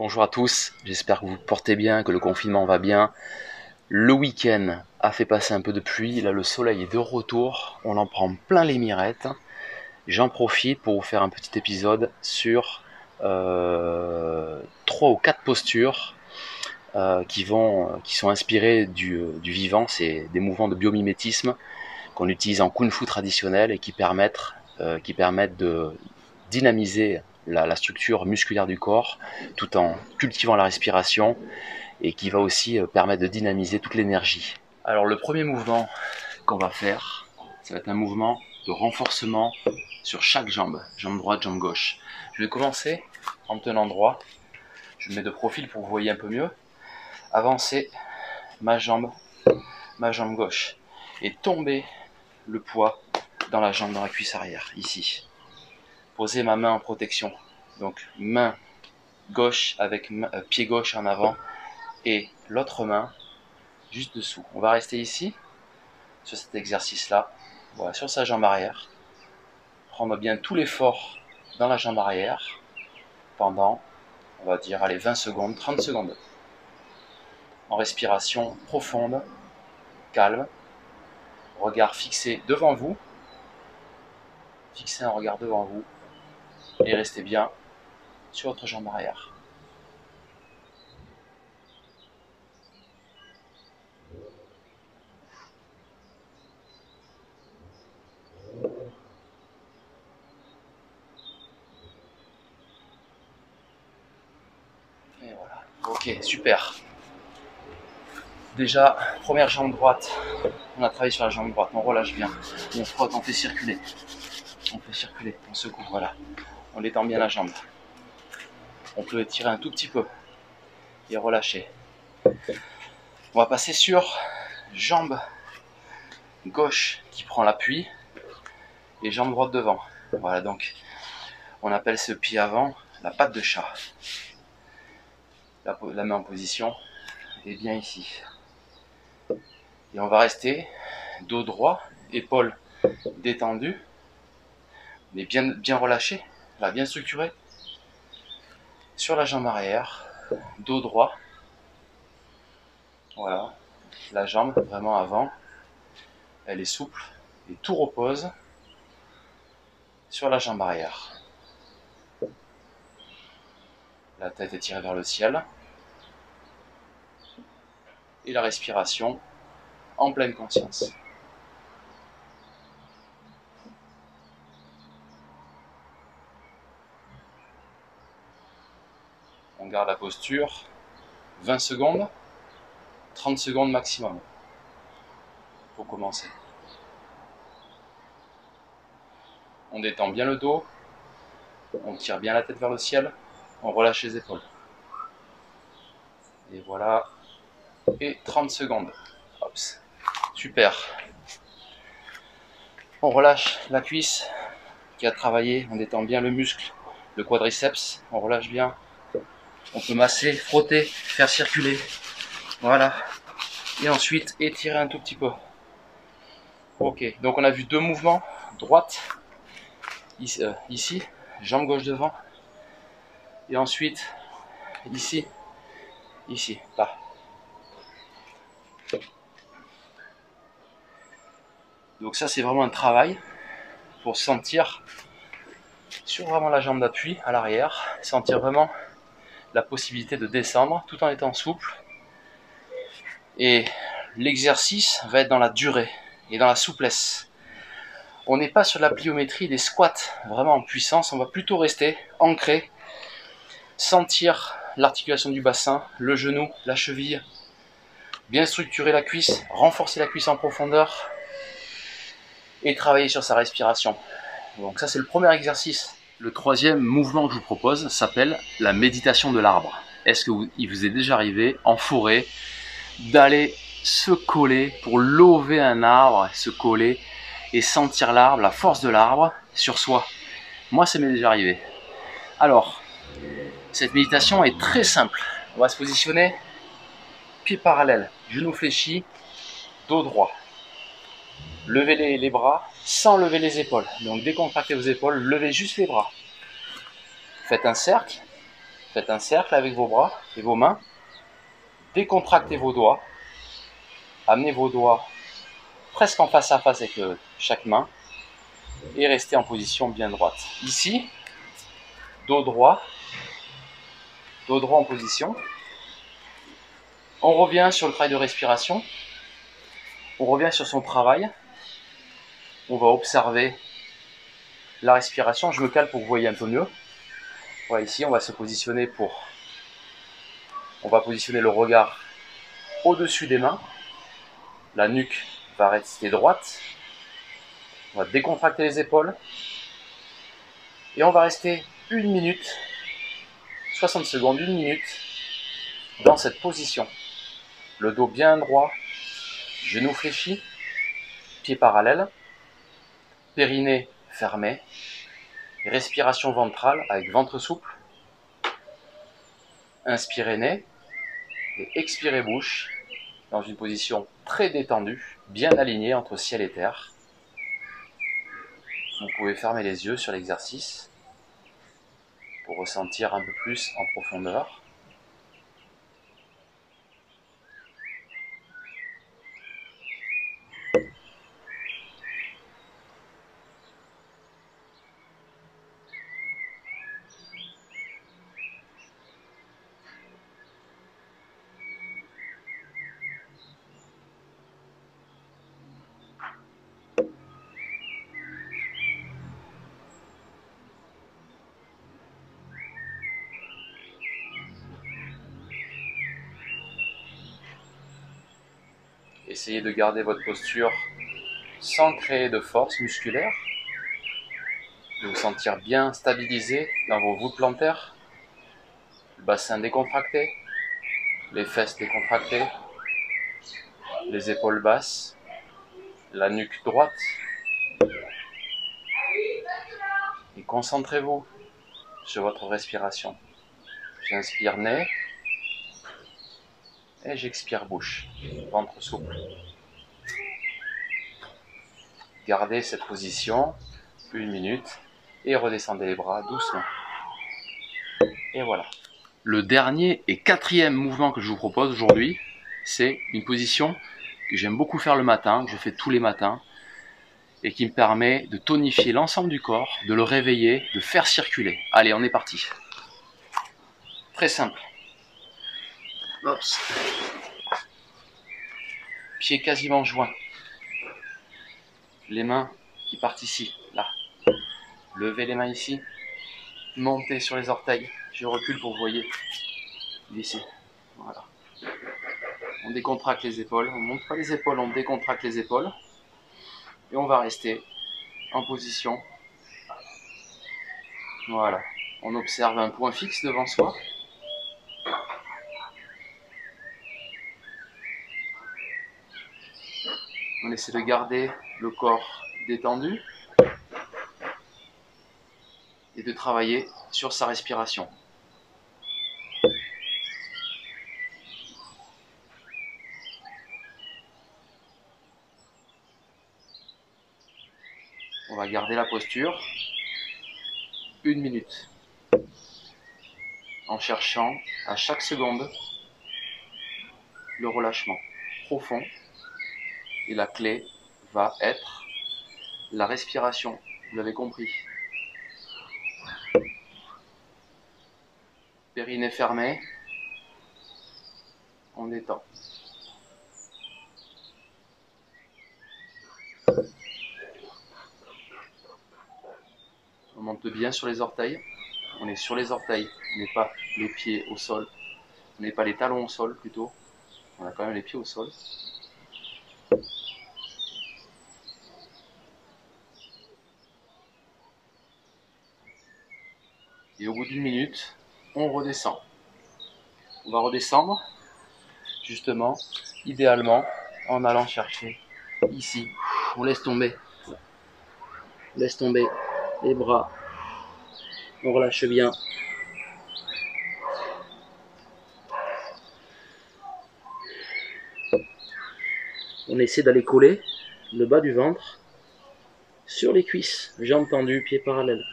Bonjour à tous, j'espère que vous vous portez bien, que le confinement va bien. Le week-end a fait passer un peu de pluie, là le soleil est de retour, on en prend plein les mirettes. J'en profite pour vous faire un petit épisode sur 3 ou 4 postures qui sont inspirées du vivant. C'est des mouvements de biomimétisme qu'on utilise en kung fu traditionnel et qui permettent de dynamiser la structure musculaire du corps tout en cultivant la respiration et qui va aussi permettre de dynamiser toute l'énergie. Alors le premier mouvement qu'on va faire, ça va être un mouvement de renforcement sur chaque jambe, jambe droite, jambe gauche. Je vais commencer en me tenant droit, je me mets de profil pour que vous voyez un peu mieux, avancer ma jambe gauche et tomber le poids dans la jambe, dans la cuisse arrière, ici. Poser ma main en protection, donc main gauche avec pied gauche en avant et l'autre main juste dessous. On va rester ici, sur cet exercice-là, voilà, sur sa jambe arrière. Prendre bien tout l'effort dans la jambe arrière pendant, on va dire, allez, 20 secondes, 30 secondes. En respiration profonde, calme, regard fixé devant vous. Fixez un regard devant vous et restez bien sur votre jambe arrière. Et voilà. Ok, super. Déjà, première jambe droite. On a travaillé sur la jambe droite. On relâche bien. On frotte, on fait circuler. On secoue, voilà. On détend bien la jambe. On peut étirer un tout petit peu et relâcher. On va passer sur jambe gauche qui prend l'appui et jambe droite devant. Voilà, donc on appelle ce pied avant la patte de chat. La main en position et bien ici. Et on va rester dos droit, épaules détendues, mais bien relâché, là, bien structuré. Sur la jambe arrière, dos droit. Voilà, la jambe vraiment avant, elle est souple et tout repose sur la jambe arrière. La tête est tirée vers le ciel. Et la respiration en pleine conscience. On garde la posture 20 secondes, 30 secondes maximum pour commencer. On détend bien le dos, on tire bien la tête vers le ciel, on relâche les épaules. Et voilà, et 30 secondes. Hops. Super. On relâche la cuisse qui a travaillé, on détend bien le muscle, le quadriceps, on relâche bien. On peut masser, frotter, faire circuler. Voilà. Et ensuite étirer un tout petit peu. Ok, donc on a vu deux mouvements, droite, ici, jambe gauche devant, et ensuite ici, là. Donc ça c'est vraiment un travail pour sentir sur vraiment la jambe d'appui à l'arrière, sentir vraiment la possibilité de descendre tout en étant souple. Et l'exercice va être dans la durée et dans la souplesse. On n'est pas sur la pliométrie des squats vraiment en puissance, on va plutôt rester ancré, sentir l'articulation du bassin, le genou, la cheville, bien structurer la cuisse, renforcer la cuisse en profondeur et travailler sur sa respiration. Donc ça c'est le premier exercice. Le troisième mouvement que je vous propose s'appelle la méditation de l'arbre. Est-ce qu'il vous est déjà arrivé en forêt d'aller se coller pour lever un arbre, se coller et sentir l'arbre, la force de l'arbre sur soi? Moi ça m'est déjà arrivé. Alors, cette méditation est très simple. On va se positionner pieds parallèles, genoux fléchis, dos droit. Levez les bras sans lever les épaules. Donc décontractez vos épaules, levez juste les bras. Faites un cercle Faites un cercle avec vos bras et vos mains. Décontractez vos doigts. Amenez vos doigts presque en face à face avec chaque main. Et restez en position bien droite. Ici, dos droit en position. On revient sur le travail de respiration. On revient sur son travail. On va observer la respiration. Je me cale pour que vous voyez un peu mieux. Voilà, ici, on va se positionner on va positionner le regard au-dessus des mains. La nuque va rester droite. On va décontracter les épaules. Et on va rester 1 minute, 60 secondes, 1 minute dans cette position. Le dos bien droit, genoux fléchis, pieds parallèles, périnée fermé, respiration ventrale avec ventre souple. Inspirez nez et expirez bouche dans une position très détendue, bien alignée entre ciel et terre. Vous pouvez fermer les yeux sur l'exercice pour ressentir un peu plus en profondeur. Essayez de garder votre posture sans créer de force musculaire, de vous sentir bien stabilisé dans vos voûtes plantaires, le bassin décontracté, les fesses décontractées, les épaules basses, la nuque droite. Et concentrez-vous sur votre respiration. J'inspire nez et j'expire bouche, ventre souple. Gardez cette position 1 minute et redescendez les bras doucement. Et voilà. Le dernier et 4e mouvement que je vous propose aujourd'hui, c'est une position que j'aime beaucoup faire le matin, que je fais tous les matins, et qui me permet de tonifier l'ensemble du corps, de le réveiller, de faire circuler. Allez, on est parti. Très simple. Ops. Pieds quasiment joints. Les mains qui partent ici, là. Levez les mains ici. Montez sur les orteils. Je recule pour que vous voyez. Ici. Voilà. On décontracte les épaules. On ne monte pas les épaules, on décontracte les épaules. Et on va rester en position. Voilà. On observe un point fixe devant soi. On essaie de garder le corps détendu et de travailler sur sa respiration. On va garder la posture 1 minute en cherchant à chaque seconde le relâchement profond. Et la clé va être la respiration, vous l'avez compris. Périnée fermé, on détend. On monte bien sur les orteils, on est sur les orteils, on n'est pas les pieds au sol, on n'est pas les talons au sol plutôt, on a quand même les pieds au sol. Et au bout d'1 minute, on redescend. On va redescendre, justement, idéalement, en allant chercher ici. On laisse tomber. On laisse tomber les bras. On relâche bien. On essaie d'aller coller le bas du ventre sur les cuisses, jambes tendues, pieds parallèles.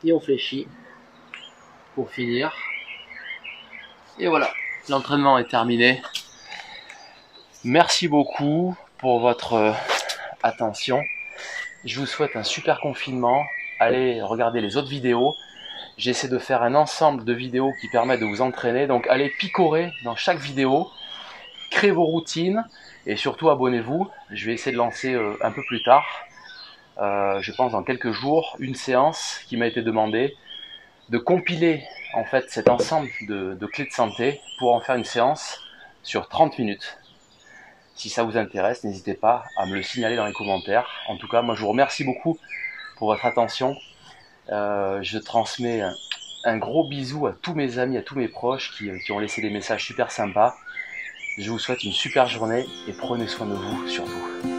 et on fléchit pour finir. Et voilà, l'entraînement est terminé. Merci beaucoup pour votre attention. Je vous souhaite un super confinement. Allez regarder les autres vidéos. J'essaie de faire un ensemble de vidéos qui permettent de vous entraîner. Donc allez picorer dans chaque vidéo. Créez vos routines. Et surtout abonnez-vous. Je vais essayer de lancer un peu plus tard. Je pense dans quelques jours, une séance qui m'a été demandée. De compiler en fait cet ensemble de clés de santé pour en faire une séance sur 30 minutes. Si ça vous intéresse, n'hésitez pas à me le signaler dans les commentaires. En tout cas, moi je vous remercie beaucoup pour votre attention. Je transmets un gros bisou à tous mes amis, à tous mes proches qui ont laissé des messages super sympas. Je vous souhaite une super journée et prenez soin de vous surtout.